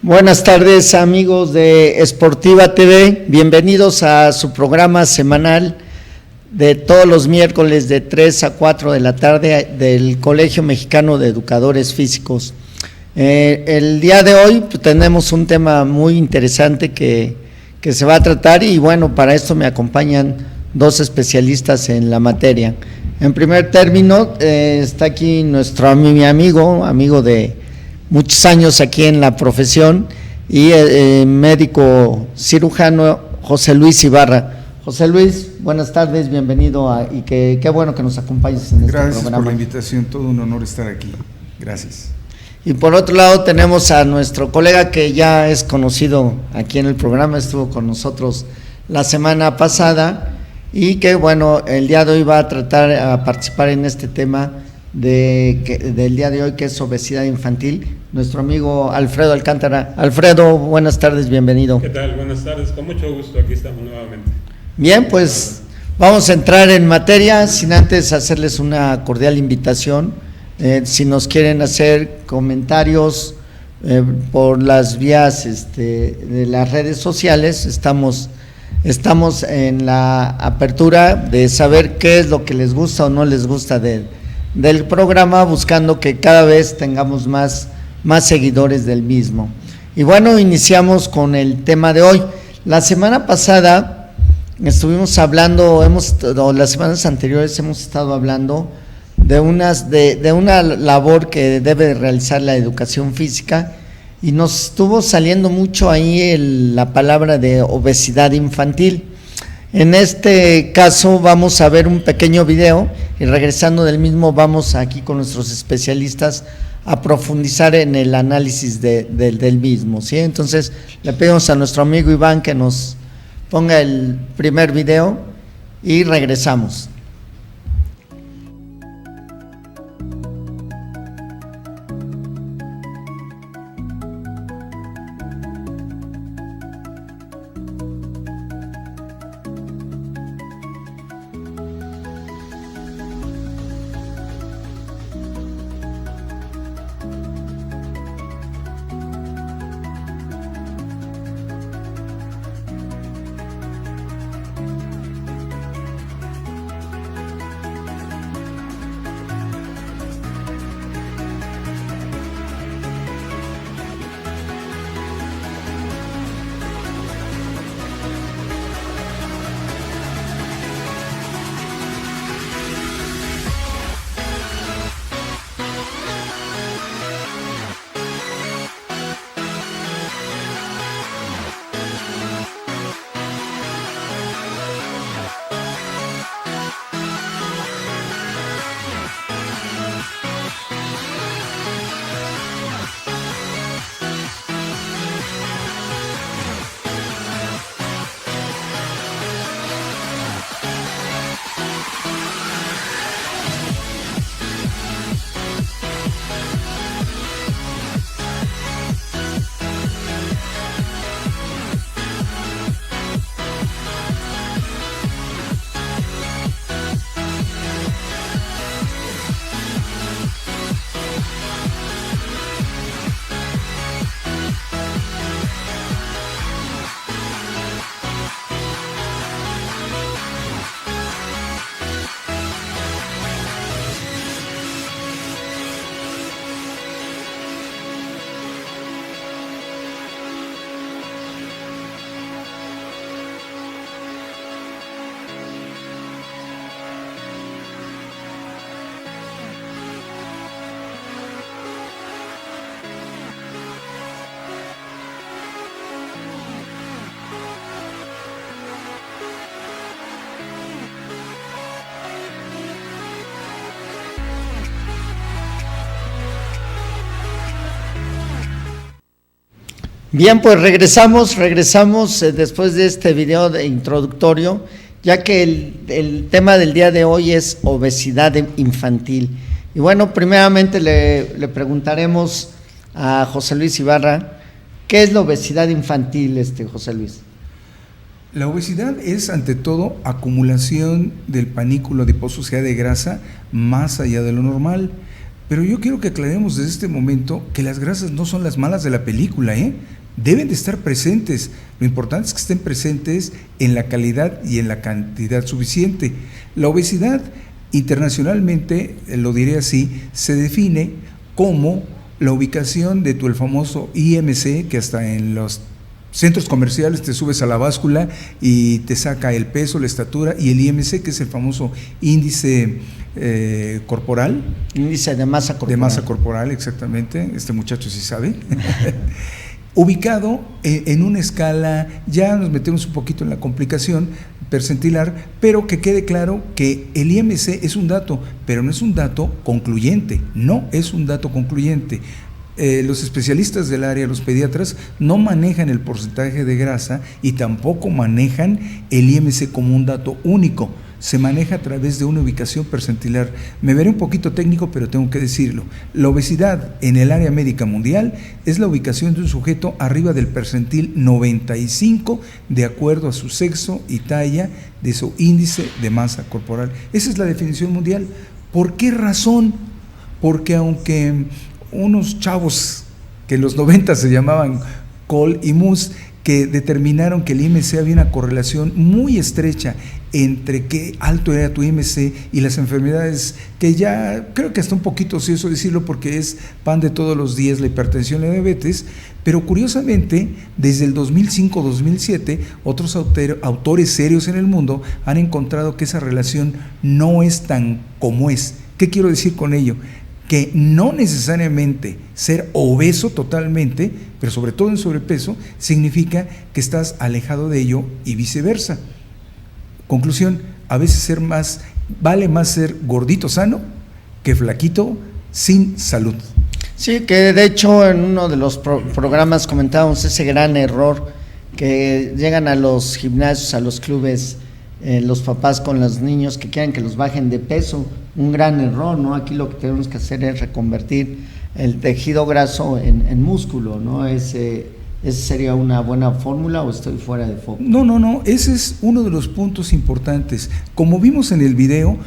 Buenas tardes, amigos de Sportiva TV, bienvenidos a su programa semanal de todos los miércoles de 3 a 4 de la tarde del Colegio Mexicano de Educadores Físicos. El día de hoy pues, tenemos un tema muy interesante que se va a tratar y bueno, para esto me acompañan dos especialistas en la materia. En primer término, está aquí mi amigo de muchos años aquí en la profesión y médico cirujano José Luis Ibarra. José Luis, buenas tardes, bienvenido y qué bueno que nos acompañes en este programa. Gracias por la invitación, todo un honor estar aquí, gracias. Y por otro lado tenemos a nuestro colega que ya es conocido aquí en el programa, estuvo con nosotros la semana pasada y que bueno, el día de hoy va a participar en este tema del día de hoy, que es obesidad infantil, nuestro amigo Alfredo Alcántara. Alfredo, buenas tardes, bienvenido. ¿Qué tal? Buenas tardes, con mucho gusto, aquí estamos nuevamente. Bien, pues vamos a entrar en materia, sin antes hacerles una cordial invitación. Si nos quieren hacer comentarios por las vías de las redes sociales, estamos en la apertura de saber qué es lo que les gusta o no les gusta del programa, buscando que cada vez tengamos más seguidores del mismo. Y bueno, iniciamos con el tema de hoy. La semana pasada estuvimos hablando, las semanas anteriores hemos estado hablando de una labor que debe realizar la educación física y nos estuvo saliendo mucho ahí la palabra de obesidad infantil. En este caso vamos a ver un pequeño video y regresando del mismo vamos aquí con nuestros especialistas a profundizar en el análisis del mismo, ¿sí? Entonces le pedimos a nuestro amigo Iván que nos ponga el primer video y regresamos. Bien, pues regresamos después de este video introductorio, ya que el tema del día de hoy es obesidad infantil. Y bueno, primeramente le preguntaremos a José Luis Ibarra, ¿qué es la obesidad infantil, José Luis? La obesidad es, ante todo, acumulación del panículo adiposo, o sea, de grasa, más allá de lo normal. Pero yo quiero que aclaremos desde este momento que las grasas no son las malas de la película, ¿eh? Deben de estar presentes. Lo importante es que estén presentes en la calidad y en la cantidad suficiente. La obesidad, internacionalmente, lo diré así, se define como la ubicación de el famoso IMC, que hasta en los centros comerciales te subes a la báscula y te saca el peso, la estatura, y el IMC, que es el famoso índice corporal. Índice de masa corporal. De masa corporal, exactamente. Este muchacho sí sabe. Ubicado en una escala, ya nos metemos un poquito en la complicación percentilar, pero que quede claro que el IMC es un dato, pero no es un dato concluyente, no es un dato concluyente. Los especialistas del área, los pediatras, no manejan el porcentaje de grasa y tampoco manejan el IMC como un dato único. Se maneja a través de una ubicación percentilar. Me veré un poquito técnico, pero tengo que decirlo. La obesidad en el área médica mundial es la ubicación de un sujeto arriba del percentil 95 de acuerdo a su sexo y talla de su índice de masa corporal. Esa es la definición mundial. ¿Por qué razón? Porque aunque unos chavos que en los 90 se llamaban Cole y Mus, que determinaron que el IMC había una correlación muy estrecha entre qué alto era tu IMC y las enfermedades, que ya creo que hasta un poquito ocioso decirlo porque es pan de todos los días, la hipertensión y la diabetes, pero curiosamente desde el 2005-2007 otros autores serios en el mundo han encontrado que esa relación no es tan como es. ¿Qué quiero decir con ello? Que no necesariamente ser obeso totalmente, pero sobre todo en sobrepeso, significa que estás alejado de ello y viceversa. Conclusión, a veces vale más ser gordito sano que flaquito sin salud. Sí, que de hecho en uno de los programas comentábamos ese gran error que llegan a los gimnasios, a los clubes, los papás con los niños que quieren que los bajen de peso. Un gran error, ¿no? Aquí lo que tenemos que hacer es reconvertir el tejido graso en músculo, ¿no? ¿Ese sería una buena fórmula o estoy fuera de foco? No, ese es uno de los puntos importantes. Como vimos en el video,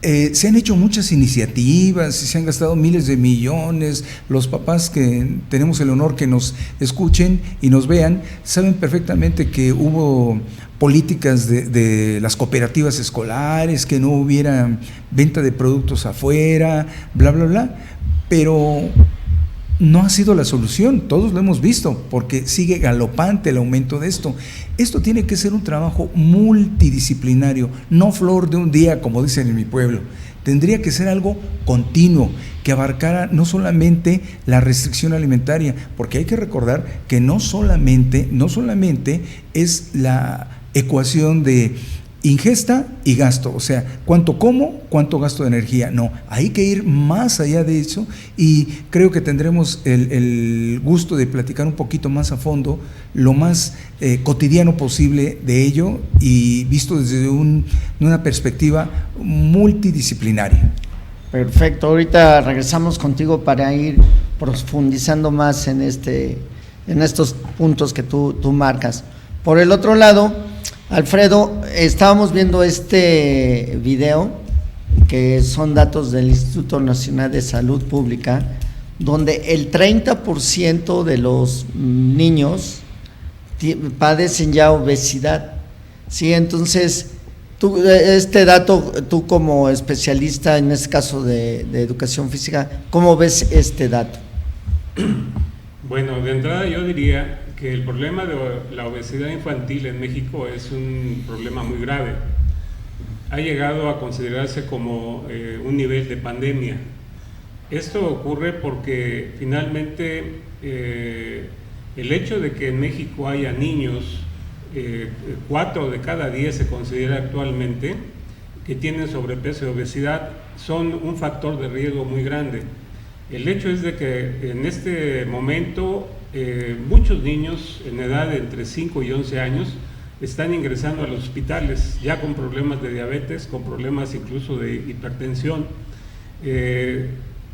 se han hecho muchas iniciativas y se han gastado miles de millones. Los papás que tenemos el honor que nos escuchen y nos vean, saben perfectamente que hubo políticas de las cooperativas escolares, que no hubiera venta de productos afuera, bla, bla, bla, pero no ha sido la solución, todos lo hemos visto, porque sigue galopante el aumento de esto. Esto tiene que ser un trabajo multidisciplinario, no flor de un día, como dicen en mi pueblo. Tendría que ser algo continuo, que abarcara no solamente la restricción alimentaria, porque hay que recordar que no solamente es la ecuación de ingesta y gasto, o sea, cuánto como, cuánto gasto de energía. No, hay que ir más allá de eso y creo que tendremos el gusto de platicar un poquito más a fondo, lo más cotidiano posible de ello y visto desde una perspectiva multidisciplinaria. Perfecto, ahorita regresamos contigo para ir profundizando más en estos puntos que tú marcas. Por el otro lado, Alfredo, estábamos viendo este video, que son datos del Instituto Nacional de Salud Pública, donde el 30% de los niños padecen ya obesidad. Sí, entonces, este dato, tú como especialista en este caso de educación física, ¿cómo ves este dato? Bueno, de entrada yo diría que el problema de la obesidad infantil en México es un problema muy grave. Ha llegado a considerarse como un nivel de pandemia. Esto ocurre porque finalmente el hecho de que en México haya niños, 4 de cada 10 se considera actualmente que tienen sobrepeso y obesidad, son un factor de riesgo muy grande. El hecho es de que en este momento muchos niños en edad de entre 5 y 11 años están ingresando a los hospitales ya con problemas de diabetes, con problemas incluso de hipertensión.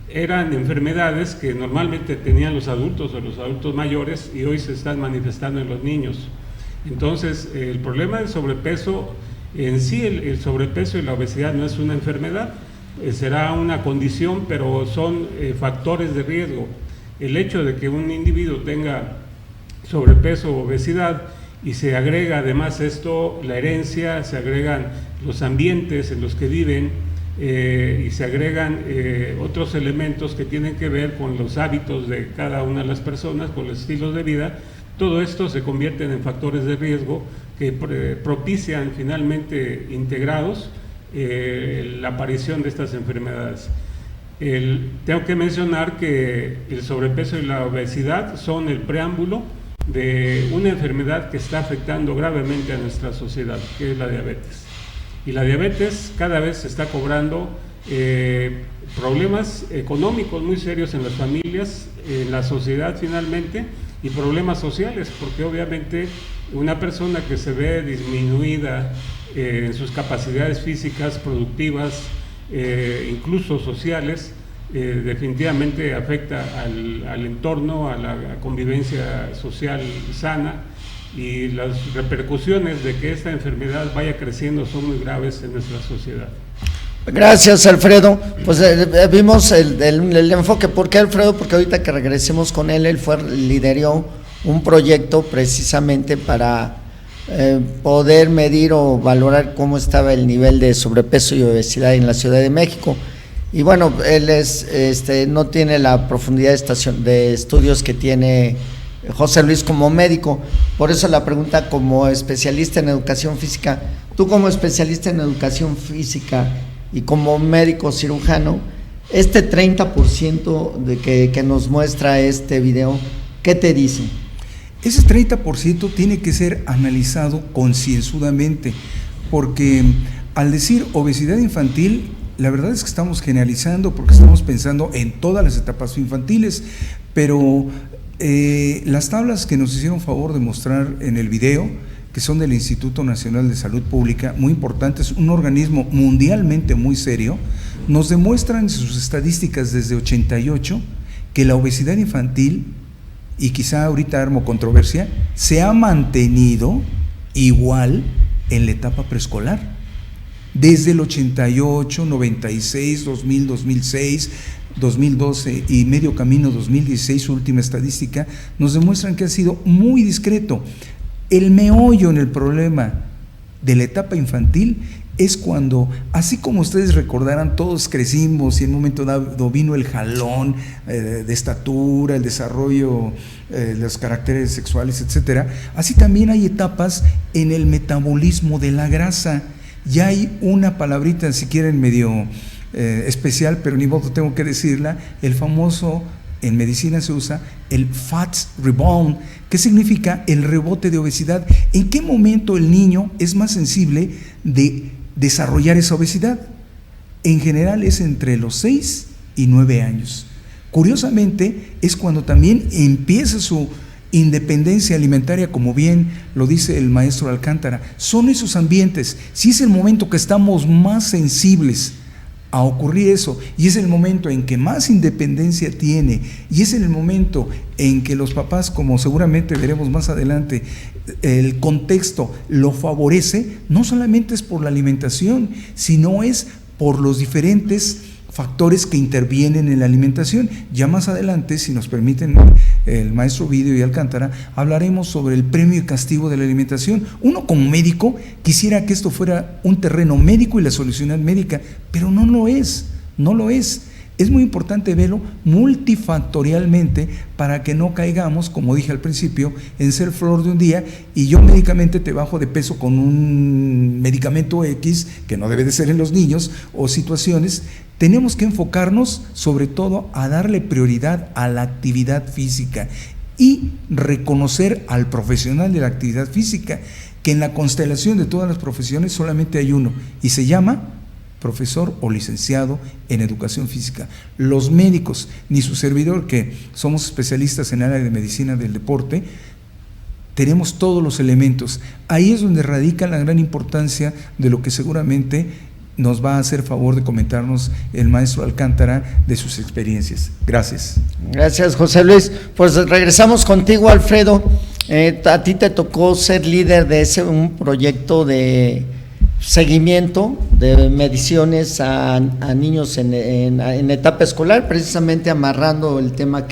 Eran enfermedades que normalmente tenían los adultos o los adultos mayores y hoy se están manifestando en los niños. Entonces, el problema del sobrepeso, en sí el sobrepeso y la obesidad no es una enfermedad, será una condición, pero son factores de riesgo. El hecho de que un individuo tenga sobrepeso o obesidad y se agrega además esto, la herencia, se agregan los ambientes en los que viven y se agregan otros elementos que tienen que ver con los hábitos de cada una de las personas, con los estilos de vida. Todo esto se convierte en factores de riesgo que propician finalmente integrados la aparición de estas enfermedades. Tengo que mencionar que el sobrepeso y la obesidad son el preámbulo de una enfermedad que está afectando gravemente a nuestra sociedad, que es la diabetes. Y la diabetes cada vez se está cobrando problemas económicos muy serios en las familias, en la sociedad finalmente, y problemas sociales, porque obviamente una persona que se ve disminuida en sus capacidades físicas, productivas, incluso sociales, definitivamente afecta al entorno, a la convivencia social sana, y las repercusiones de que esta enfermedad vaya creciendo son muy graves en nuestra sociedad. Gracias, Alfredo. Pues vimos el enfoque. ¿Por qué, Alfredo? Porque ahorita que regresemos con él lideró un proyecto precisamente para poder medir o valorar cómo estaba el nivel de sobrepeso y obesidad en la Ciudad de México. Y bueno, él no tiene la profundidad de estudios que tiene José Luis como médico. Por eso la pregunta como especialista en educación física. Tú como especialista en educación física y como médico cirujano, este 30% de que nos muestra este video, ¿qué te dice? Ese 30% tiene que ser analizado concienzudamente, porque al decir obesidad infantil, la verdad es que estamos generalizando porque estamos pensando en todas las etapas infantiles, pero las tablas que nos hicieron favor de mostrar en el video, que son del Instituto Nacional de Salud Pública, muy importantes, un organismo mundialmente muy serio, nos demuestran sus estadísticas desde 88 que la obesidad infantil, y quizá ahorita armo controversia, se ha mantenido igual en la etapa preescolar. Desde el 88, 96, 2000, 2006, 2012 y medio camino 2016, su última estadística, nos demuestran que ha sido muy discreto. El meollo en el problema de la etapa infantil es cuando, así como ustedes recordarán, todos crecimos y en un momento dado vino el jalón de estatura, el desarrollo de los caracteres sexuales, etcétera. Así también hay etapas en el metabolismo de la grasa. Ya hay una palabrita, si quieren, medio especial, pero ni modo tengo que decirla, el famoso, en medicina se usa el fat rebound, que significa el rebote de obesidad. ¿En qué momento el niño es más sensible de desarrollar esa obesidad? En general es entre los 6 y 9 años. Curiosamente es cuando también empieza su independencia alimentaria, como bien lo dice el maestro Alcántara. Son esos ambientes, si es el momento que estamos más sensibles a ocurrir eso, y es el momento en que más independencia tiene, y es en el momento en que los papás, como seguramente veremos más adelante, el contexto lo favorece, no solamente es por la alimentación, sino es por los diferentes factores que intervienen en la alimentación. Ya más adelante, si nos permiten el maestro Ovidio y Alcántara, hablaremos sobre el premio y castigo de la alimentación. Uno como médico quisiera que esto fuera un terreno médico y la solución médica, pero no lo es, no lo es. Es muy importante verlo multifactorialmente para que no caigamos, como dije al principio, en ser flor de un día y yo médicamente te bajo de peso con un medicamento X, que no debe de ser en los niños, o situaciones. Tenemos que enfocarnos sobre todo a darle prioridad a la actividad física y reconocer al profesional de la actividad física, que en la constelación de todas las profesiones solamente hay uno y se llama profesor o licenciado en educación física. Los médicos, ni su servidor, que somos especialistas en el área de medicina del deporte, tenemos todos los elementos. Ahí es donde radica la gran importancia de lo que seguramente nos va a hacer favor de comentarnos el maestro Alcántara de sus experiencias. Gracias. Gracias, José Luis. Pues regresamos contigo, Alfredo. A ti te tocó ser líder de un proyecto seguimiento de mediciones a niños en etapa escolar, precisamente amarrando el tema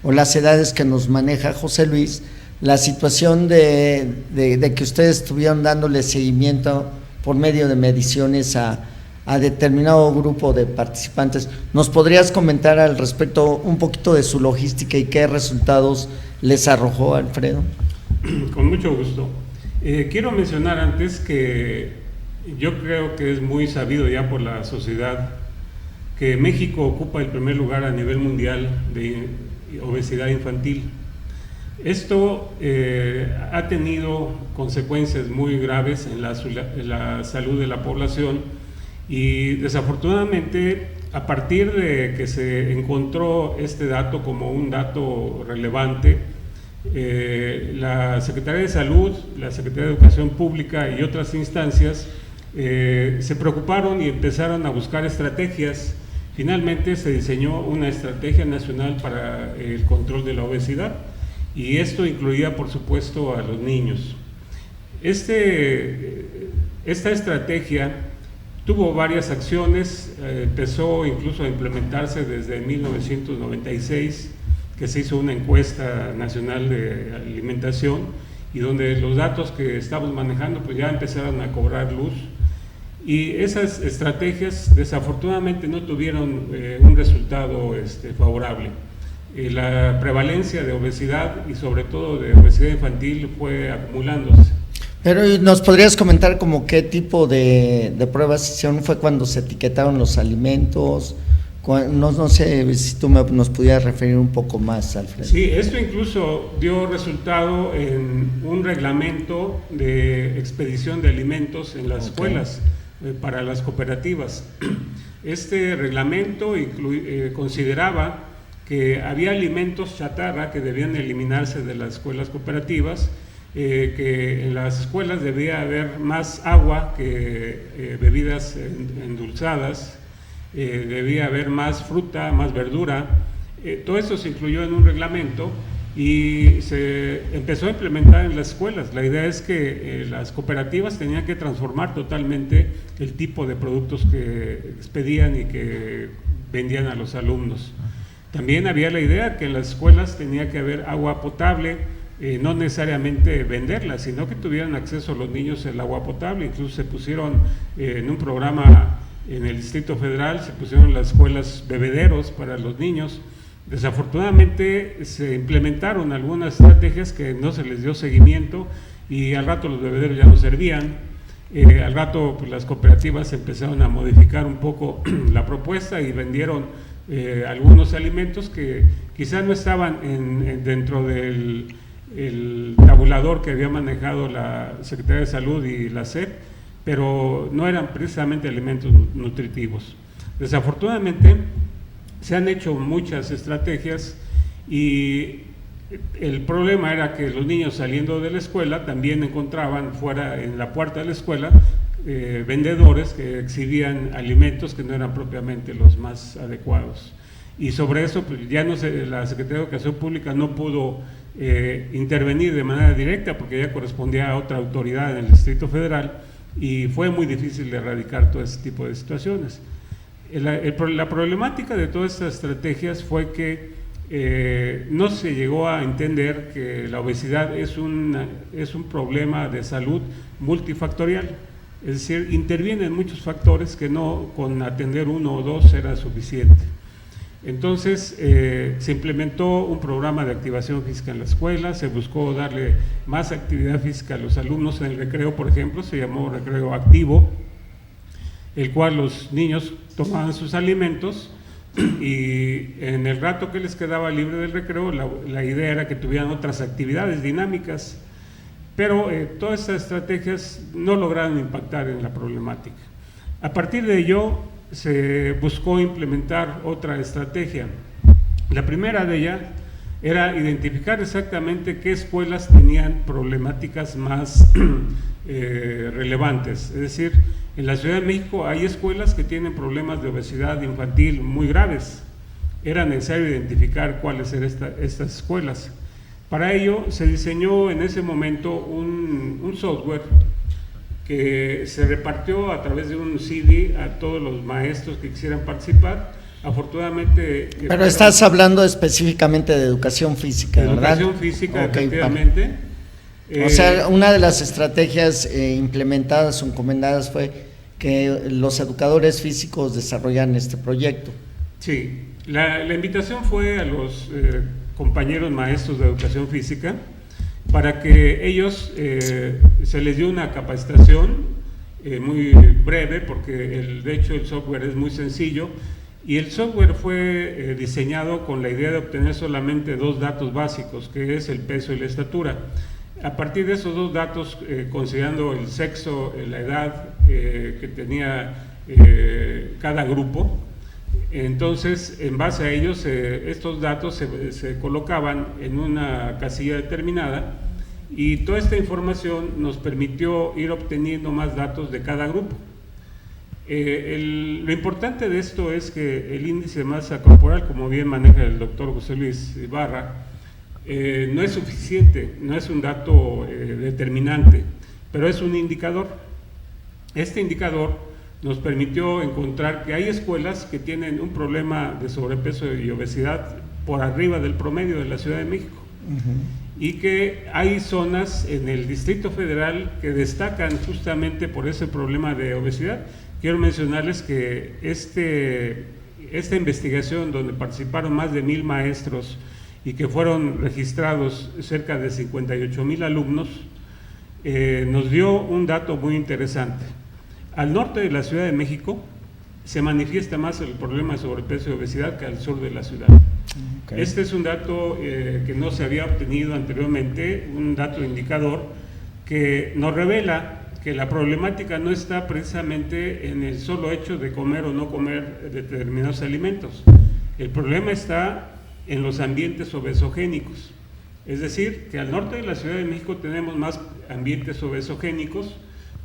o las edades que nos maneja José Luis, la situación de que ustedes estuvieron dándole seguimiento por medio de mediciones a determinado grupo de participantes. ¿Nos podrías comentar al respecto un poquito de su logística y qué resultados les arrojó, Alfredo? Con mucho gusto. Quiero mencionar antes que yo creo que es muy sabido ya por la sociedad que México ocupa el primer lugar a nivel mundial de obesidad infantil. Esto ha tenido consecuencias muy graves en la salud de la población y desafortunadamente a partir de que se encontró este dato como un dato relevante, la Secretaría de Salud, la Secretaría de Educación Pública y otras instancias se preocuparon y empezaron a buscar estrategias. Finalmente se diseñó una estrategia nacional para el control de la obesidad y esto incluía por supuesto a los niños. Esta estrategia tuvo varias acciones, empezó incluso a implementarse desde 1996, que se hizo una encuesta nacional de alimentación y donde los datos que estamos manejando pues ya empezaron a cobrar luz. Y esas estrategias desafortunadamente no tuvieron un resultado favorable. La prevalencia de obesidad y sobre todo de obesidad infantil fue acumulándose. Pero ¿nos podrías comentar como qué tipo de pruebas hicieron? ¿Fue cuando se etiquetaron los alimentos? No sé si tú nos pudieras referir un poco más, Alfredo. Sí, esto incluso dio resultado en un reglamento de expedición de alimentos en las escuelas para las cooperativas. Este reglamento consideraba que había alimentos chatarra que debían eliminarse de las escuelas cooperativas, que en las escuelas debía haber más agua que bebidas endulzadas, debía haber más fruta, más verdura. Todo eso se incluyó en un reglamento y se empezó a implementar en las escuelas. La idea es que las cooperativas tenían que transformar totalmente el tipo de productos que expedían y que vendían a los alumnos. También había la idea que en las escuelas tenía que haber agua potable, no necesariamente venderla, sino que tuvieran acceso los niños al agua potable. Incluso se pusieron en un programa en el Distrito Federal, se pusieron las escuelas bebederos para los niños. Desafortunadamente se implementaron algunas estrategias que no se les dio seguimiento y al rato los bebederos ya no servían. Al rato pues, las cooperativas empezaron a modificar un poco la propuesta y vendieron algunos alimentos que quizás no estaban dentro del tabulador que había manejado la Secretaría de Salud y la SEP, pero no eran precisamente alimentos nutritivos. Desafortunadamente se han hecho muchas estrategias y el problema era que los niños saliendo de la escuela también encontraban fuera en la puerta de la escuela vendedores que exhibían alimentos que no eran propiamente los más adecuados. Y sobre eso pues, ya la Secretaría de Educación Pública no pudo intervenir de manera directa porque ya correspondía a otra autoridad en el Distrito Federal y fue muy difícil de erradicar todo ese tipo de situaciones. La problemática de todas estas estrategias fue que no se llegó a entender que la obesidad es un problema de salud multifactorial, es decir, intervienen muchos factores que no con atender uno o dos era suficiente. Entonces se implementó un programa de activación física en la escuela, se buscó darle más actividad física a los alumnos en el recreo, por ejemplo, se llamó recreo activo, el cual los niños tomaban sus alimentos y en el rato que les quedaba libre del recreo la idea era que tuvieran otras actividades dinámicas, pero todas estas estrategias no lograron impactar en la problemática. A partir de ello se buscó implementar otra estrategia. La primera de ellas era identificar exactamente qué escuelas tenían problemáticas más relevantes, es decir, en la Ciudad de México hay escuelas que tienen problemas de obesidad infantil muy graves. Era necesario identificar cuáles eran estas escuelas. Para ello se diseñó en ese momento un software que se repartió a través de un CD a todos los maestros que quisieran participar. Afortunadamente... Pero estás hablando específicamente de educación física, ¿verdad? Educación física, okay, efectivamente. O sea, una de las estrategias implementadas o encomendadas fue que los educadores físicos desarrollaran este proyecto. Sí, la invitación fue a los compañeros maestros de educación física para que ellos se les dio una capacitación muy breve, porque de hecho el software es muy sencillo, y el software fue diseñado con la idea de obtener solamente 2 datos básicos, que es el peso y la estatura. A partir de esos 2 datos, considerando el sexo, la edad que tenía cada grupo, entonces en base a ellos estos datos se colocaban en una casilla determinada, y toda esta información nos permitió ir obteniendo más datos de cada grupo. Lo importante de esto es que el índice de masa corporal, como bien maneja el doctor José Luis Ibarra, no es suficiente, no es un dato determinante, pero es un indicador. Este indicador nos permitió encontrar que hay escuelas que tienen un problema de sobrepeso y obesidad por arriba del promedio de la Ciudad de México. Y que hay zonas en el Distrito Federal que destacan justamente por ese problema de obesidad. Quiero mencionarles que esta investigación, donde participaron más de 1,000 maestros y que fueron registrados cerca de 58,000 alumnos, nos dio un dato muy interesante. Al norte de la Ciudad de México se manifiesta más el problema de sobrepeso y obesidad que al sur de la ciudad. Okay. Este es un dato que no se había obtenido anteriormente, un dato indicador que nos revela que la problemática no está precisamente en el solo hecho de comer o no comer determinados alimentos. El problema está en los ambientes obesogénicos. Es decir, que al norte de la Ciudad de México tenemos más ambientes obesogénicos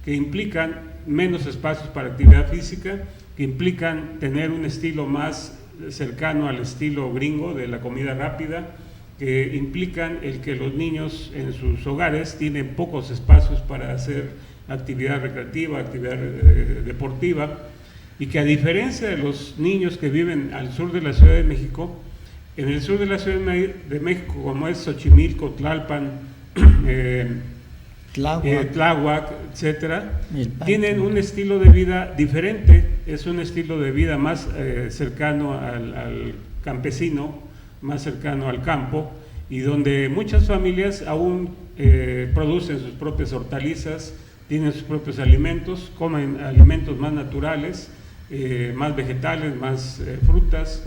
que implican menos espacios para actividad física, que implican tener un estilo más cercano al estilo gringo de la comida rápida, que implican el que los niños en sus hogares tienen pocos espacios para hacer actividad recreativa, actividad deportiva, y que a diferencia de los niños que viven al sur de la Ciudad de México, en el sur de la Ciudad de México, como es Xochimilco, Tlalpan, Tláhuac, etcétera, tienen un estilo de vida diferente. Es un estilo de vida más cercano al campesino, más cercano al campo, y donde muchas familias aún producen sus propias hortalizas, tienen sus propios alimentos, comen alimentos más naturales, más vegetales, más frutas,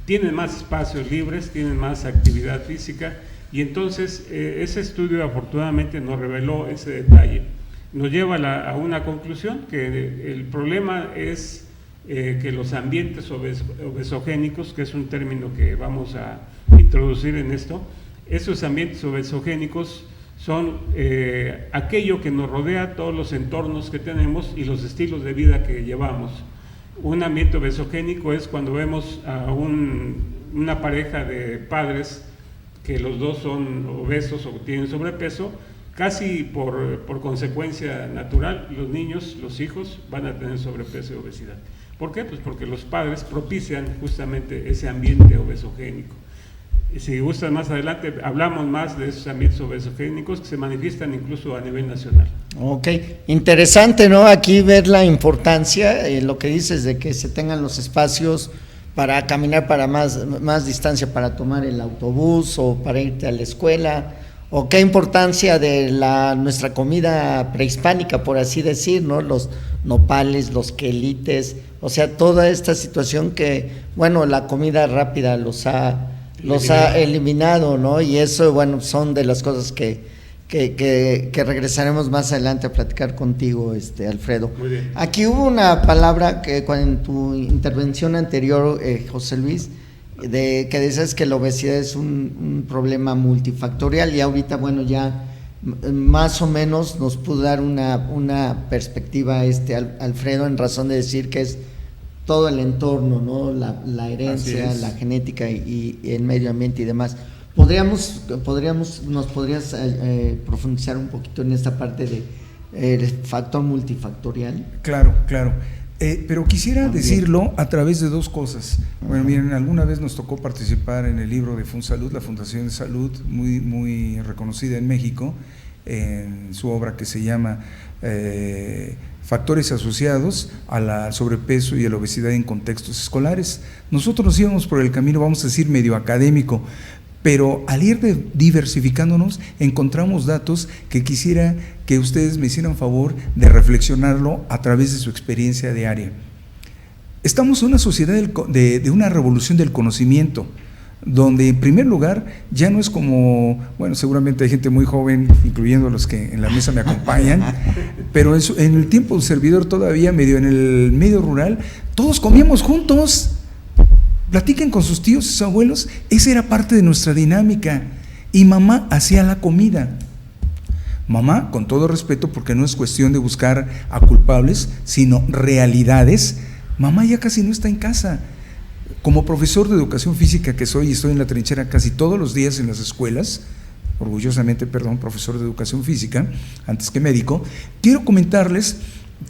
tienen más espacios libres, tienen más actividad física. Y entonces ese estudio afortunadamente nos reveló ese detalle. Nos lleva a una conclusión, que el problema es que los ambientes obesogénicos, que es un término que vamos a introducir en esto, esos ambientes obesogénicos son aquello que nos rodea, todos los entornos que tenemos y los estilos de vida que llevamos. Un ambiente obesogénico es cuando vemos a una pareja de padres que los dos son obesos o tienen sobrepeso, casi por consecuencia natural, los niños, los hijos, van a tener sobrepeso y obesidad. ¿Por qué? Pues porque los padres propician justamente ese ambiente obesogénico. Y si gustan más adelante, hablamos más de esos ambientes obesogénicos que se manifiestan incluso a nivel nacional. Ok, interesante, ¿no? Aquí ver la importancia, lo que dices de que se tengan los espacios para caminar para más distancia, para tomar el autobús o para irte a la escuela, o qué importancia de nuestra comida prehispánica, por así decir, ¿no? Los nopales, los quelites, o sea, toda esta situación que, bueno, la comida rápida los ha eliminado, ¿no? Y eso, bueno, son de las cosas que regresaremos más adelante a platicar contigo, Alfredo. Muy bien. Aquí hubo una palabra que en tu intervención anterior, José Luis, que decías que la obesidad es un problema multifactorial, y ahorita, bueno, ya más o menos nos pudo dar una perspectiva Alfredo, en razón de decir que es todo el entorno, ¿no? La herencia, la genética y el medio ambiente y demás. ¿Nos podrías profundizar un poquito en esta parte de el factor multifactorial. Claro, claro. Pero quisiera También decirlo a través de dos cosas. Bueno, miren, alguna vez nos tocó participar en el libro de FunSalud, la Fundación de Salud, muy, muy reconocida en México, en su obra que se llama Factores asociados a la sobrepeso y a la obesidad en contextos escolares. Nosotros nos íbamos por el camino, vamos a decir, medio académico, pero al ir diversificándonos encontramos datos que quisiera que ustedes me hicieran favor de reflexionarlo a través de su experiencia diaria. Estamos en una sociedad de una revolución del conocimiento, donde en primer lugar ya no es como, bueno, seguramente hay gente muy joven, incluyendo los que en la mesa me acompañan, pero en el tiempo del servidor todavía, en el medio rural, todos comíamos juntos. Platiquen con sus tíos y sus abuelos, esa era parte de nuestra dinámica, y mamá hacía la comida. Mamá, con todo respeto, porque no es cuestión de buscar a culpables, sino realidades, mamá ya casi no está en casa. Como profesor de educación física que soy, y estoy en la trinchera casi todos los días en las escuelas, orgullosamente, profesor de educación física, antes que médico, quiero comentarles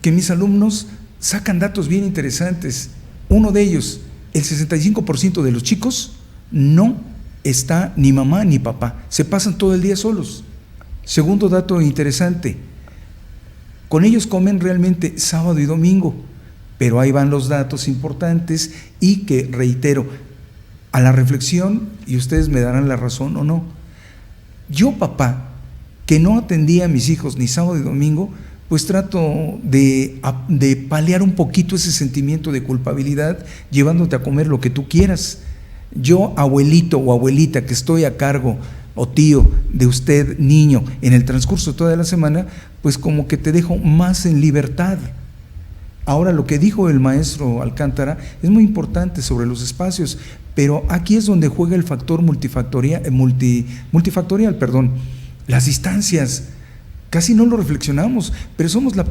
que mis alumnos sacan datos bien interesantes. Uno de ellos, el 65% de los chicos no está ni mamá ni papá, se pasan todo el día solos. Segundo dato interesante, con ellos comen realmente sábado y domingo, pero ahí van los datos importantes y que reitero, a la reflexión, y ustedes me darán la razón o no, yo papá, que no atendía a mis hijos ni sábado y domingo, pues trato de paliar un poquito ese sentimiento de culpabilidad llevándote a comer lo que tú quieras. Yo, abuelito o abuelita que estoy a cargo, o tío de usted, niño, en el transcurso de toda la semana, pues como que te dejo más en libertad. Ahora, lo que dijo el maestro Alcántara es muy importante sobre los espacios, pero aquí es donde juega el factor multifactorial, las distancias. Casi no lo reflexionamos, pero somos la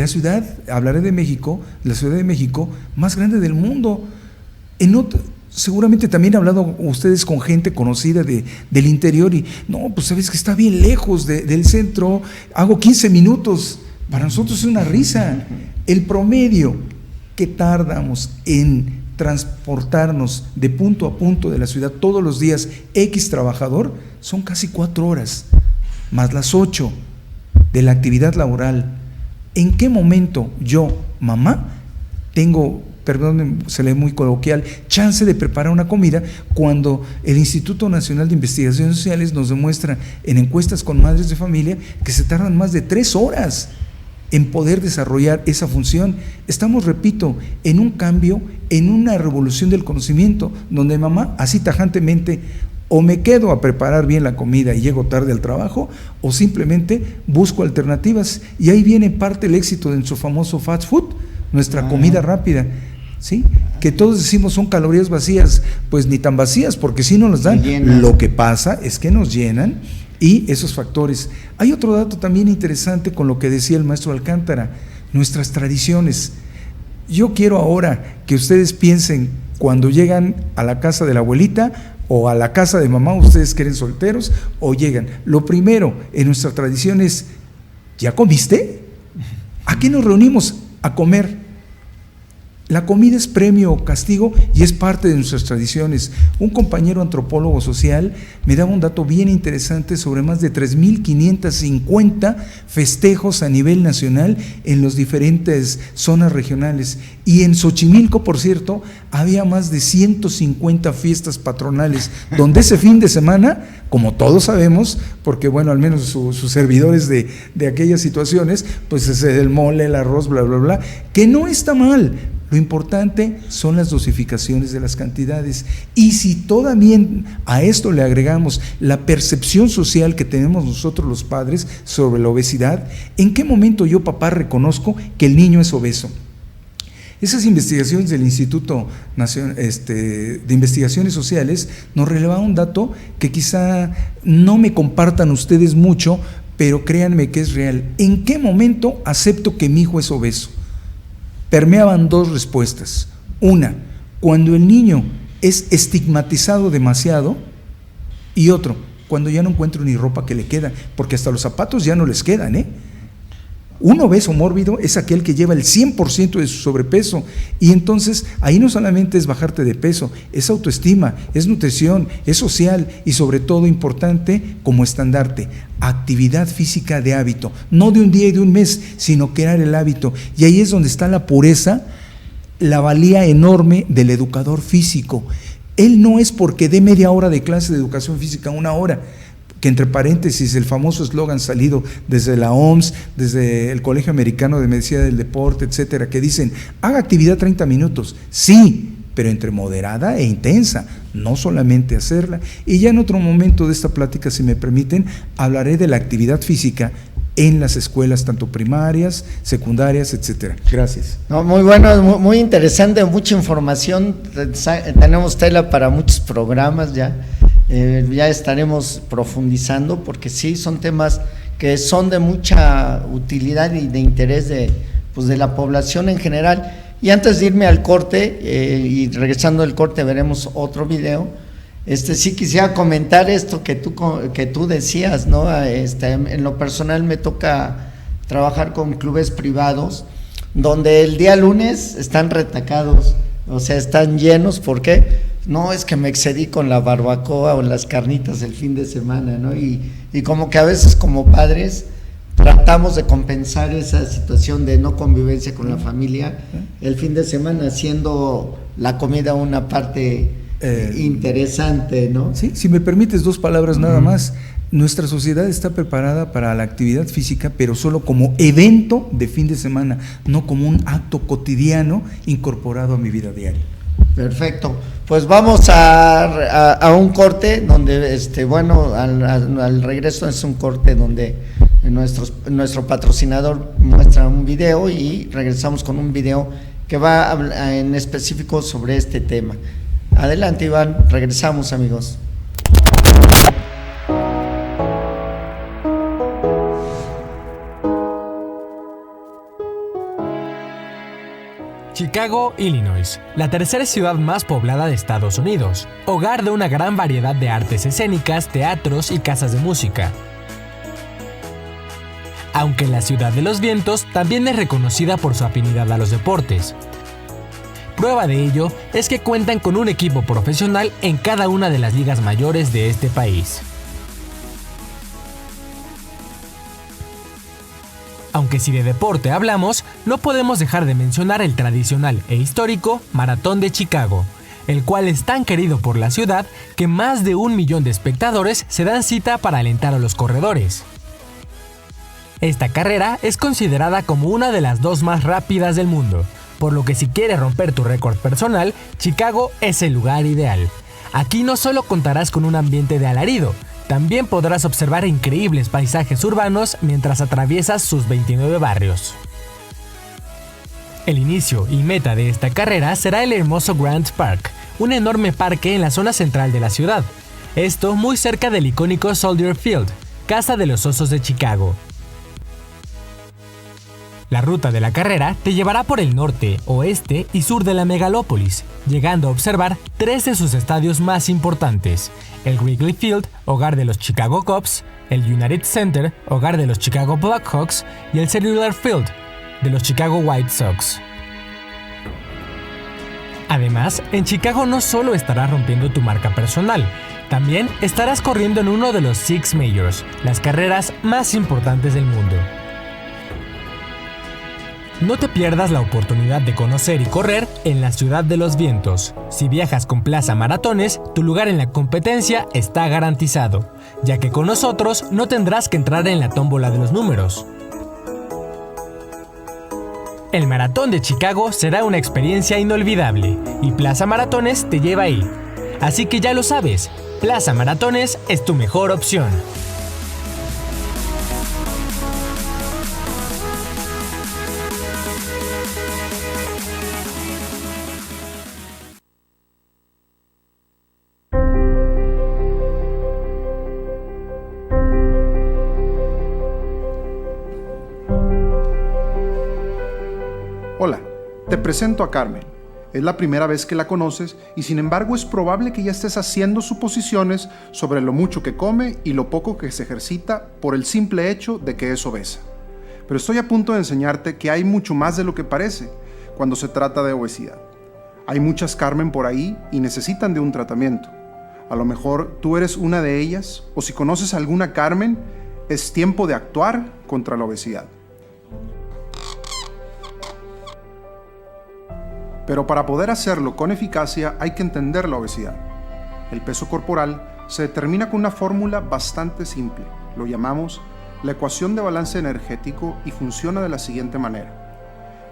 ciudad, hablaré de México, la Ciudad de México más grande del mundo. Seguramente también han hablado ustedes con gente conocida del interior y, no, pues sabes que está bien lejos del centro, hago 15 minutos, para nosotros es una risa. El promedio que tardamos en transportarnos de punto a punto de la ciudad todos los días, X trabajador, son casi 4 horas. Más las 8 de la actividad laboral. ¿En qué momento yo, mamá, tengo, perdón, se lee muy coloquial, chance de preparar una comida cuando el Instituto Nacional de Investigaciones Sociales nos demuestra en encuestas con madres de familia que se tardan más de 3 horas en poder desarrollar esa función? Estamos, repito, en un cambio, en una revolución del conocimiento, donde mamá, así tajantemente, o me quedo a preparar bien la comida y llego tarde al trabajo, o simplemente busco alternativas, y ahí viene parte el éxito de nuestro famoso fast food, nuestra comida rápida, ¿sí? Que todos decimos son calorías vacías, pues ni tan vacías, porque si no nos dan, lo que pasa es que nos llenan, y esos factores. Hay otro dato también interesante con lo que decía el maestro Alcántara, nuestras tradiciones. Yo quiero ahora que ustedes piensen cuando llegan a la casa de la abuelita o a la casa de mamá, ustedes que eran solteros, o llegan. Lo primero en nuestra tradición es, ¿ya comiste? ¿A qué nos reunimos? A comer. La comida es premio o castigo y es parte de nuestras tradiciones. Un compañero antropólogo social me daba un dato bien interesante sobre más de 3.550 festejos a nivel nacional en las diferentes zonas regionales. Y en Xochimilco, por cierto, había más de 150 fiestas patronales, donde ese fin de semana, como todos sabemos, porque bueno, al menos sus servidores de aquellas situaciones, pues es el mole, el arroz, bla, bla, bla, que no está mal. Lo importante son las dosificaciones de las cantidades, y si todavía a esto le agregamos la percepción social que tenemos nosotros los padres sobre la obesidad, ¿en qué momento yo, papá, reconozco que el niño es obeso? Esas investigaciones del Instituto Nacional de Investigaciones Sociales nos revelaban un dato que quizá no me compartan ustedes mucho, pero créanme que es real. ¿En qué momento acepto que mi hijo es obeso? Permeaban 2 respuestas. Una, cuando el niño es estigmatizado demasiado, y otro, cuando ya no encuentro ni ropa que le queda, porque hasta los zapatos ya no les quedan, Un obeso mórbido es aquel que lleva el 100% de su sobrepeso, y entonces ahí no solamente es bajarte de peso, es autoestima, es nutrición, es social y sobre todo importante como estandarte, actividad física de hábito, no de un día y de un mes, sino crear el hábito. Y ahí es donde está la pureza, la valía enorme del educador físico. Él no es porque dé media hora de clase de educación física, 1 hora, que entre paréntesis el famoso eslogan salido desde la OMS, desde el Colegio Americano de Medicina del Deporte, etcétera, que dicen, haga actividad 30 minutos, sí, pero entre moderada e intensa, no solamente hacerla. Y ya en otro momento de esta plática, si me permiten, hablaré de la actividad física en las escuelas, tanto primarias, secundarias, etcétera. Gracias. No, muy bueno, muy interesante, mucha información, tenemos tela para muchos programas ya. Ya estaremos profundizando, porque sí son temas que son de mucha utilidad y de interés de la población en general. Y antes de irme al corte, y regresando del corte veremos otro video, sí quisiera comentar esto que tú decías, ¿no? En lo personal me toca trabajar con clubes privados, donde el día lunes están retacados, o sea, están llenos. ¿Por qué? No, es que me excedí con la barbacoa o las carnitas el fin de semana, ¿no? Y como que a veces como padres tratamos de compensar esa situación de no convivencia con la familia el fin de semana, haciendo la comida una parte interesante, ¿no? Sí, si me permites 2 palabras nada más. Nuestra sociedad está preparada para la actividad física, pero solo como evento de fin de semana, no como un acto cotidiano incorporado a mi vida diaria. Perfecto, pues vamos a un corte donde, al regreso es un corte donde nuestro patrocinador muestra un video, y regresamos con un video que va a hablar en específico sobre este tema. Adelante, Iván, regresamos, amigos. Chicago, Illinois, la tercera ciudad más poblada de Estados Unidos, hogar de una gran variedad de artes escénicas, teatros y casas de música. Aunque la ciudad de los vientos también es reconocida por su afinidad a los deportes. Prueba de ello es que cuentan con un equipo profesional en cada una de las ligas mayores de este país. Aunque si de deporte hablamos, no podemos dejar de mencionar el tradicional e histórico Maratón de Chicago, el cual es tan querido por la ciudad que más de 1 millón de espectadores se dan cita para alentar a los corredores. Esta carrera es considerada como una de las 2 más rápidas del mundo, por lo que si quieres romper tu récord personal, Chicago es el lugar ideal. Aquí no solo contarás con un ambiente de alarido, también podrás observar increíbles paisajes urbanos mientras atraviesas sus 29 barrios. El inicio y meta de esta carrera será el hermoso Grant Park, un enorme parque en la zona central de la ciudad. Esto muy cerca del icónico Soldier Field, casa de los Osos de Chicago. La ruta de la carrera te llevará por el norte, oeste y sur de la megalópolis, llegando a observar 3 de sus estadios más importantes: el Wrigley Field, hogar de los Chicago Cubs, el United Center, hogar de los Chicago Blackhawks, y el Cellular Field, de los Chicago White Sox. Además, en Chicago no solo estarás rompiendo tu marca personal, también estarás corriendo en uno de los Six Majors, las carreras más importantes del mundo. No te pierdas la oportunidad de conocer y correr en la Ciudad de los Vientos. Si viajas con Plaza Maratones, tu lugar en la competencia está garantizado, ya que con nosotros no tendrás que entrar en la tómbola de los números. El Maratón de Chicago será una experiencia inolvidable y Plaza Maratones te lleva ahí. Así que ya lo sabes, Plaza Maratones es tu mejor opción. Hola, te presento a Carmen. Es la primera vez que la conoces y sin embargo es probable que ya estés haciendo suposiciones sobre lo mucho que come y lo poco que se ejercita por el simple hecho de que es obesa. pero estoy a punto de enseñarte que hay mucho más de lo que parece cuando se trata de obesidad. Hay muchas Carmen por ahí y necesitan de un tratamiento. A lo mejor tú eres una de ellas, o si conoces a alguna Carmen, es tiempo de actuar contra la obesidad. Pero para poder hacerlo con eficacia hay que entender la obesidad. El peso corporal se determina con una fórmula bastante simple. Lo llamamos la ecuación de balance energético y funciona de la siguiente manera.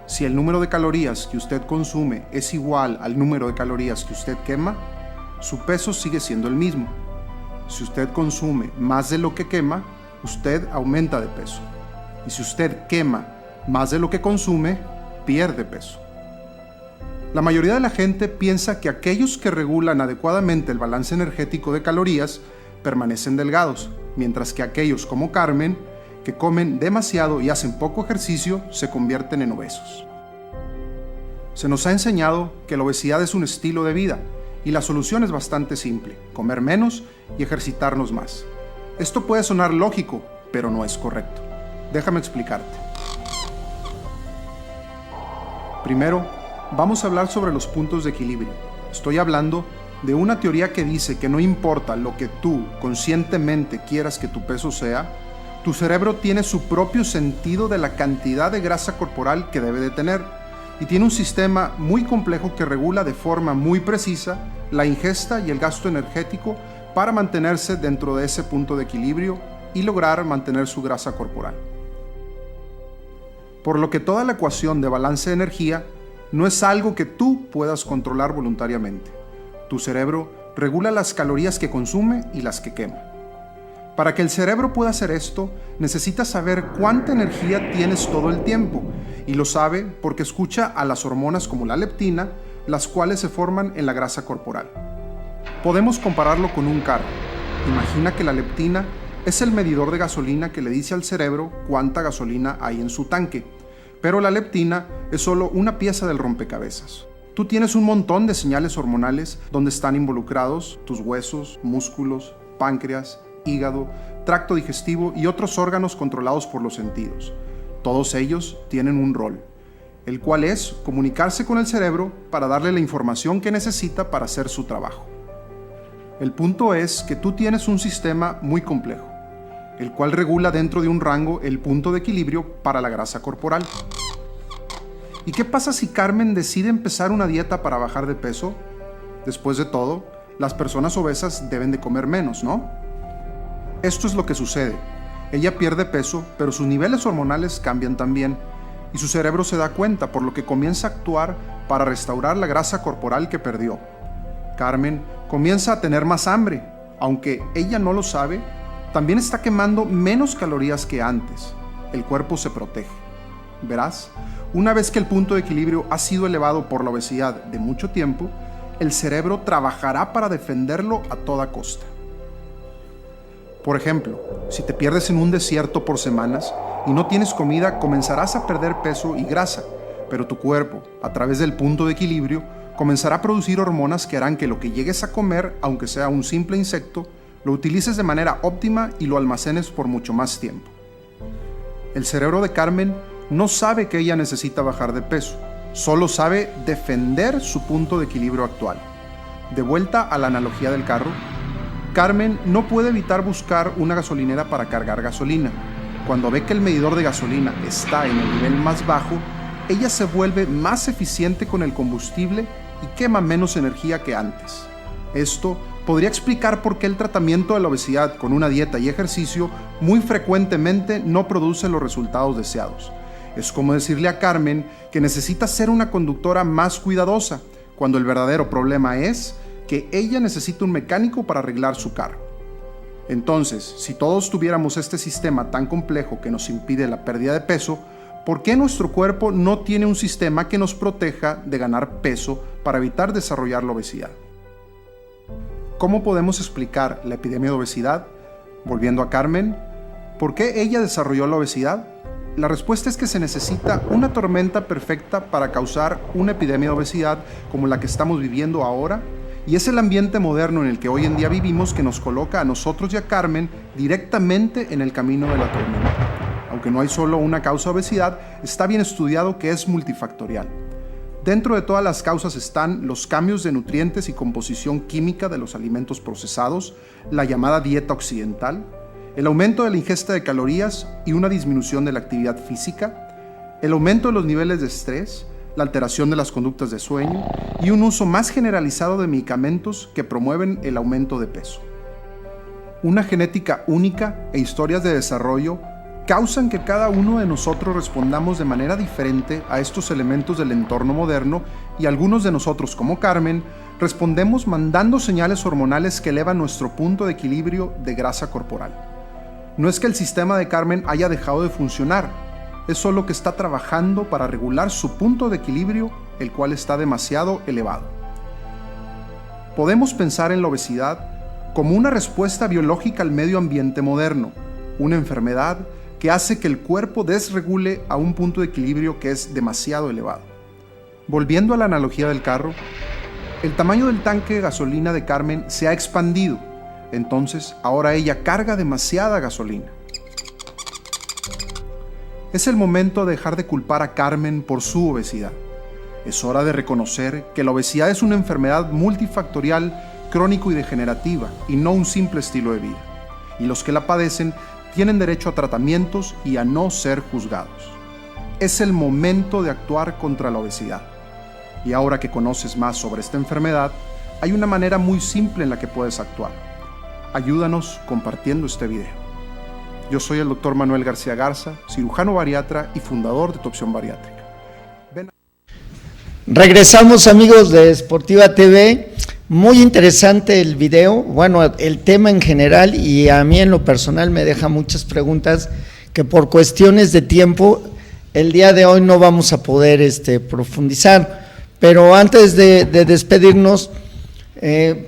Si el número de calorías que usted consume es igual al número de calorías que usted quema, su peso sigue siendo el mismo. Si usted consume más de lo que quema, usted aumenta de peso. Y si usted quema más de lo que consume, pierde peso. La mayoría de la gente piensa que aquellos que regulan adecuadamente el balance energético de calorías permanecen delgados, mientras que aquellos como Carmen, que comen demasiado y hacen poco ejercicio, se convierten en obesos. Se nos ha enseñado que la obesidad es un estilo de vida y la solución es bastante simple: comer menos y ejercitarnos más. Esto puede sonar lógico, pero no es correcto. Déjame explicarte. Primero, vamos a hablar sobre los puntos de equilibrio. Estoy hablando de una teoría que dice que no importa lo que tú conscientemente quieras que tu peso sea, tu cerebro tiene su propio sentido de la cantidad de grasa corporal que debe de tener y tiene un sistema muy complejo que regula de forma muy precisa la ingesta y el gasto energético para mantenerse dentro de ese punto de equilibrio y lograr mantener su grasa corporal. Por lo que toda la ecuación de balance de energía no es algo que tú puedas controlar voluntariamente. Tu cerebro regula las calorías que consume y las que quema. Para que el cerebro pueda hacer esto, necesita saber cuánta energía tienes todo el tiempo, y lo sabe porque escucha a las hormonas como la leptina, las cuales se forman en la grasa corporal. Podemos compararlo con un carro. Imagina que la leptina es el medidor de gasolina que le dice al cerebro cuánta gasolina hay en su tanque, pero la leptina es solo una pieza del rompecabezas. Tú tienes un montón de señales hormonales donde están involucrados tus huesos, músculos, páncreas, hígado, tracto digestivo y otros órganos controlados por los sentidos. Todos ellos tienen un rol, el cual es comunicarse con el cerebro para darle la información que necesita para hacer su trabajo. El punto es que tú tienes un sistema muy complejo, el cual regula dentro de un rango el punto de equilibrio para la grasa corporal. ¿Y qué pasa si Carmen decide empezar una dieta para bajar de peso? Después de todo, las personas obesas deben de comer menos, ¿no? Esto es lo que sucede. Ella pierde peso, pero sus niveles hormonales cambian también, y su cerebro se da cuenta, por lo que comienza a actuar para restaurar la grasa corporal que perdió. Carmen comienza a tener más hambre. Aunque ella no lo sabe, también está quemando menos calorías que antes. El cuerpo se protege. Verás, una vez que el punto de equilibrio ha sido elevado por la obesidad de mucho tiempo, el cerebro trabajará para defenderlo a toda costa. Por ejemplo, si te pierdes en un desierto por semanas y no tienes comida, comenzarás a perder peso y grasa, pero tu cuerpo, a través del punto de equilibrio, comenzará a producir hormonas que harán que lo que llegues a comer, aunque sea un simple insecto, lo utilices de manera óptima y lo almacenes por mucho más tiempo. El cerebro de Carmen no sabe que ella necesita bajar de peso, solo sabe defender su punto de equilibrio actual. De vuelta a la analogía del carro, Carmen no puede evitar buscar una gasolinera para cargar gasolina. Cuando ve que el medidor de gasolina está en el nivel más bajo, ella se vuelve más eficiente con el combustible y quema menos energía que antes. Esto podría explicar por qué el tratamiento de la obesidad con una dieta y ejercicio muy frecuentemente no produce los resultados deseados. Es como decirle a Carmen que necesita ser una conductora más cuidadosa, cuando el verdadero problema es que ella necesita un mecánico para arreglar su carro. Entonces, si todos tuviéramos este sistema tan complejo que nos impide la pérdida de peso, ¿por qué nuestro cuerpo no tiene un sistema que nos proteja de ganar peso para evitar desarrollar la obesidad? ¿Cómo podemos explicar la epidemia de obesidad? Volviendo a Carmen, ¿por qué ella desarrolló la obesidad? La respuesta es que se necesita una tormenta perfecta para causar una epidemia de obesidad como la que estamos viviendo ahora. Y es el ambiente moderno en el que hoy en día vivimos que nos coloca a nosotros y a Carmen directamente en el camino de la tormenta. Aunque no hay solo una causa de obesidad, está bien estudiado que es multifactorial. Dentro de todas las causas están los cambios de nutrientes y composición química de los alimentos procesados, la llamada dieta occidental, el aumento de la ingesta de calorías y una disminución de la actividad física, el aumento de los niveles de estrés, la alteración de las conductas de sueño y un uso más generalizado de medicamentos que promueven el aumento de peso. Una genética única e historias de desarrollo causan que cada uno de nosotros respondamos de manera diferente a estos elementos del entorno moderno y algunos de nosotros, como Carmen, respondemos mandando señales hormonales que elevan nuestro punto de equilibrio de grasa corporal. No es que el sistema de Carmen haya dejado de funcionar, es solo que está trabajando para regular su punto de equilibrio, el cual está demasiado elevado. Podemos pensar en la obesidad como una respuesta biológica al medio ambiente moderno, una enfermedad que hace que el cuerpo desregule a un punto de equilibrio que es demasiado elevado. Volviendo a la analogía del carro, el tamaño del tanque de gasolina de Carmen se ha expandido, entonces ahora ella carga demasiada gasolina. Es el momento de dejar de culpar a Carmen por su obesidad. Es hora de reconocer que la obesidad es una enfermedad multifactorial, crónico y degenerativa, y no un simple estilo de vida. Y los que la padecen tienen derecho a tratamientos y a no ser juzgados. Es el momento de actuar contra la obesidad. Y ahora que conoces más sobre esta enfermedad, hay una manera muy simple en la que puedes actuar. Ayúdanos compartiendo este video. Yo soy el Dr. Manuel García Garza, cirujano bariatra y fundador de Tu Opción Bariátrica. Regresamos, amigos de Sportiva TV. Muy interesante el video, bueno, el tema en general, y a mí en lo personal me deja muchas preguntas que por cuestiones de tiempo el día de hoy no vamos a poder profundizar. Pero antes de despedirnos,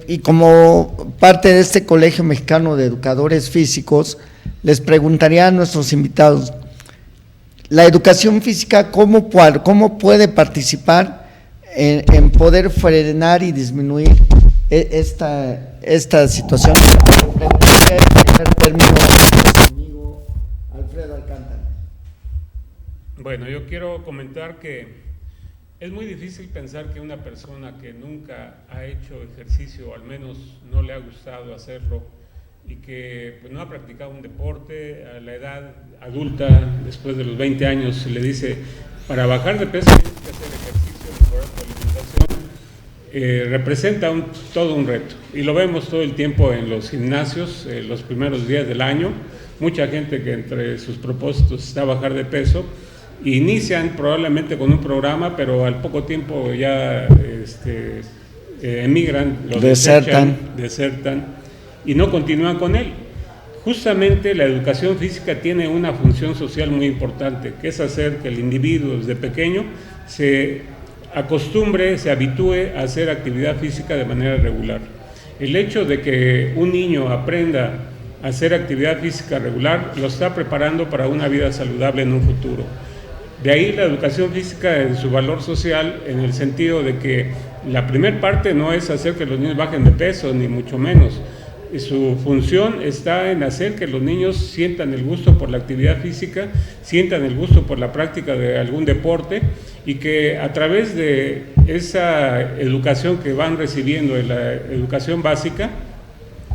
y como parte de este Colegio Mexicano de Educadores Físicos, les preguntaría a nuestros invitados, la educación física, ¿cómo puede participar en poder frenar y disminuir esta situación? Amigo Alfredo Alcántara. Bueno, yo quiero comentar que es muy difícil pensar que una persona que nunca ha hecho ejercicio, o al menos no le ha gustado hacerlo, y que pues, no ha practicado un deporte, a la edad adulta, después de los 20 años, se le dice, para bajar de peso tienes que hacer ejercicio, mejorar tu alimentación, representa todo un reto. Y lo vemos todo el tiempo en los gimnasios, los primeros días del año. Mucha gente que entre sus propósitos está bajar de peso, inician probablemente con un programa, pero al poco tiempo ya emigran, lo desertan y no continúan con él. Justamente la educación física tiene una función social muy importante, que es hacer que el individuo desde pequeño se acostumbre, se habitúe a hacer actividad física de manera regular. El hecho de que un niño aprenda a hacer actividad física regular lo está preparando para una vida saludable en un futuro. De ahí la educación física en su valor social, en el sentido de que la primer parte no es hacer que los niños bajen de peso, ni mucho menos. Su función está en hacer que los niños sientan el gusto por la actividad física, sientan el gusto por la práctica de algún deporte, y que a través de esa educación que van recibiendo en la educación básica,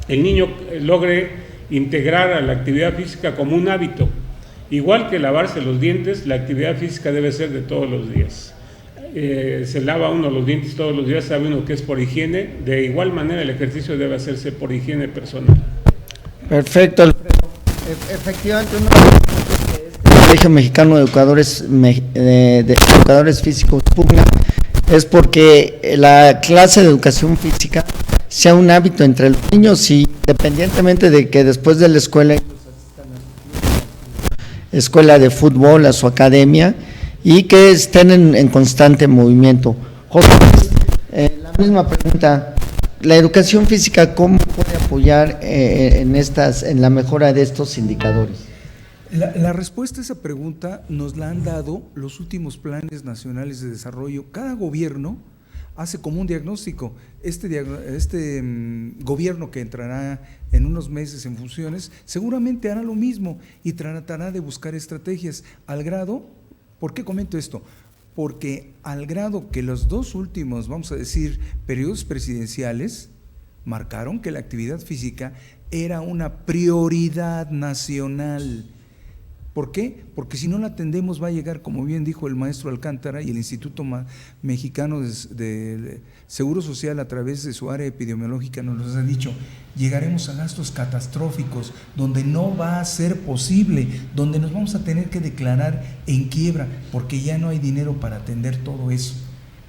el niño logre integrar a la actividad física como un hábito. Igual que lavarse los dientes, la actividad física debe ser de todos los días. Se lava uno los dientes todos los días, sabe uno que es por higiene. De igual manera el ejercicio debe hacerse por higiene personal. Perfecto, Alfredo. Efectivamente, el Colegio Mexicano de Educadores Físicos pugna es porque la clase de educación física sea un hábito entre los niños, y independientemente de que después de la escuela de fútbol, a su academia, y que estén en constante movimiento. José, la misma pregunta, la educación física, ¿cómo puede apoyar en la mejora de estos indicadores? La respuesta a esa pregunta nos la han dado los últimos planes nacionales de desarrollo. Cada gobierno hace como un diagnóstico. Este gobierno que entrará en unos meses en funciones seguramente hará lo mismo y tratará de buscar estrategias al grado. ¿Por qué comento esto? Porque al grado que los dos últimos, vamos a decir, periodos presidenciales marcaron que la actividad física era una prioridad nacional. ¿Por qué? Porque si no la atendemos va a llegar, como bien dijo el maestro Alcántara y el Instituto Mexicano de Seguro Social a través de su área epidemiológica nos ha dicho, llegaremos a gastos catastróficos donde no va a ser posible, donde nos vamos a tener que declarar en quiebra porque ya no hay dinero para atender todo eso.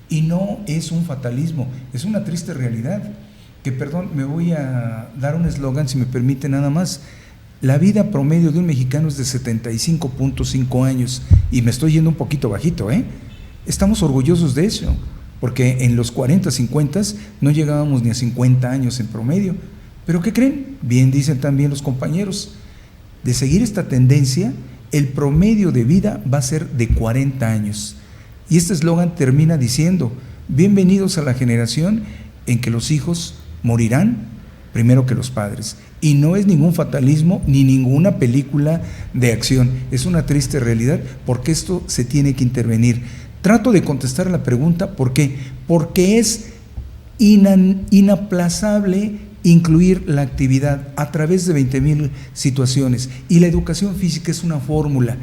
Y no es un fatalismo, es una triste realidad. Que perdón, me voy a dar un eslogan si me permite nada más. La vida promedio de un mexicano es de 75.5 años y me estoy yendo un poquito bajito, Estamos orgullosos de eso, porque en los 40, 50 no llegábamos ni a 50 años en promedio. ¿Pero qué creen? Bien dicen también los compañeros, de seguir esta tendencia, el promedio de vida va a ser de 40 años. Y este eslogan termina diciendo, bienvenidos a la generación en que los hijos morirán primero que los padres. Y no es ningún fatalismo ni ninguna película de acción, es una triste realidad porque esto se tiene que intervenir. Trato de contestar a la pregunta, ¿por qué? Porque es inaplazable incluir la actividad a través de 20,000 situaciones y la educación física es una fórmula,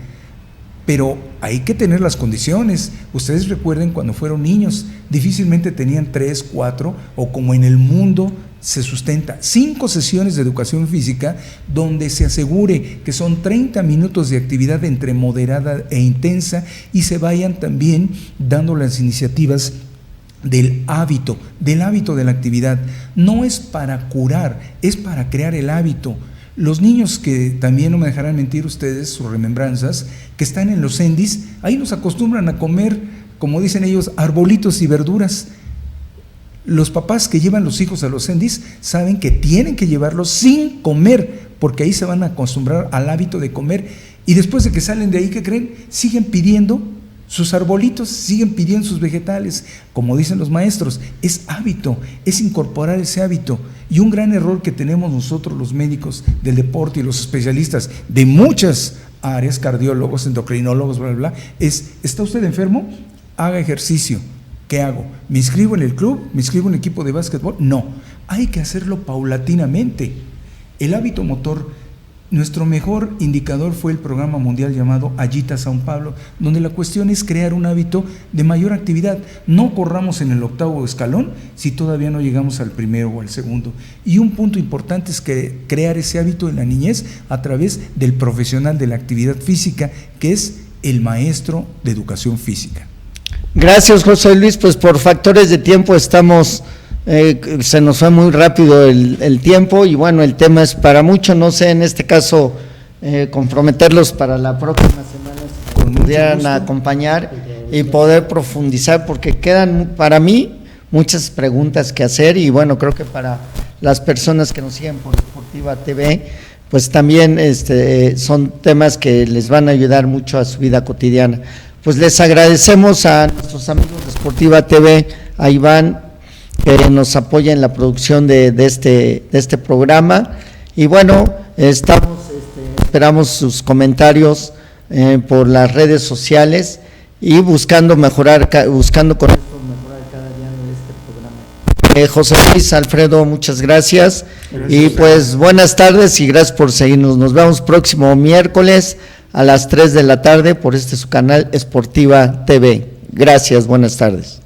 pero hay que tener las condiciones. Ustedes recuerden cuando fueron niños, difícilmente tenían 3, 4 o como en el mundo se sustenta 5 sesiones de educación física donde se asegure que son 30 minutos de actividad entre moderada e intensa y se vayan también dando las iniciativas del hábito de la actividad. No es para curar, es para crear el hábito. Los niños que también no me dejarán mentir ustedes, sus remembranzas, que están en los CENDIs, ahí nos acostumbran a comer, como dicen ellos, arbolitos y verduras. Los papás que llevan los hijos a los CENDIs saben que tienen que llevarlos sin comer, porque ahí se van a acostumbrar al hábito de comer, y después de que salen de ahí, ¿qué creen? Siguen pidiendo sus arbolitos, siguen pidiendo sus vegetales, como dicen los maestros, es hábito, es incorporar ese hábito. Y un gran error que tenemos nosotros los médicos del deporte y los especialistas de muchas áreas, cardiólogos, endocrinólogos, bla, bla, bla, es, ¿está usted enfermo? Haga ejercicio. ¿Qué hago? ¿Me inscribo en el club? ¿Me inscribo en el equipo de básquetbol? No, hay que hacerlo paulatinamente. El hábito motor, nuestro mejor indicador fue el programa mundial llamado Agita São Paulo, donde la cuestión es crear un hábito de mayor actividad. No corramos en el 8º escalón si todavía no llegamos al primero o al segundo. Y un punto importante es que crear ese hábito en la niñez a través del profesional de la actividad física, que es el maestro de educación física. Gracias, José Luis. Pues por factores de tiempo estamos, se nos fue muy rápido el tiempo y bueno, el tema es para mucho, no sé, en este caso, comprometerlos para la próxima semana, si pudieran acompañar y poder profundizar, porque quedan para mí muchas preguntas que hacer y bueno, creo que para las personas que nos siguen por Deportiva TV, pues también son temas que les van a ayudar mucho a su vida cotidiana. Pues les agradecemos a nuestros amigos de Deportiva TV, a Iván, que nos apoya en la producción de este programa. Y bueno, esperamos sus comentarios por las redes sociales y buscando con esto mejorar cada día de este programa. José Luis, Alfredo, muchas gracias. Y pues buenas tardes y gracias por seguirnos. Nos vemos próximo miércoles a las 3 de la tarde por su canal Deportiva TV. Gracias, buenas tardes.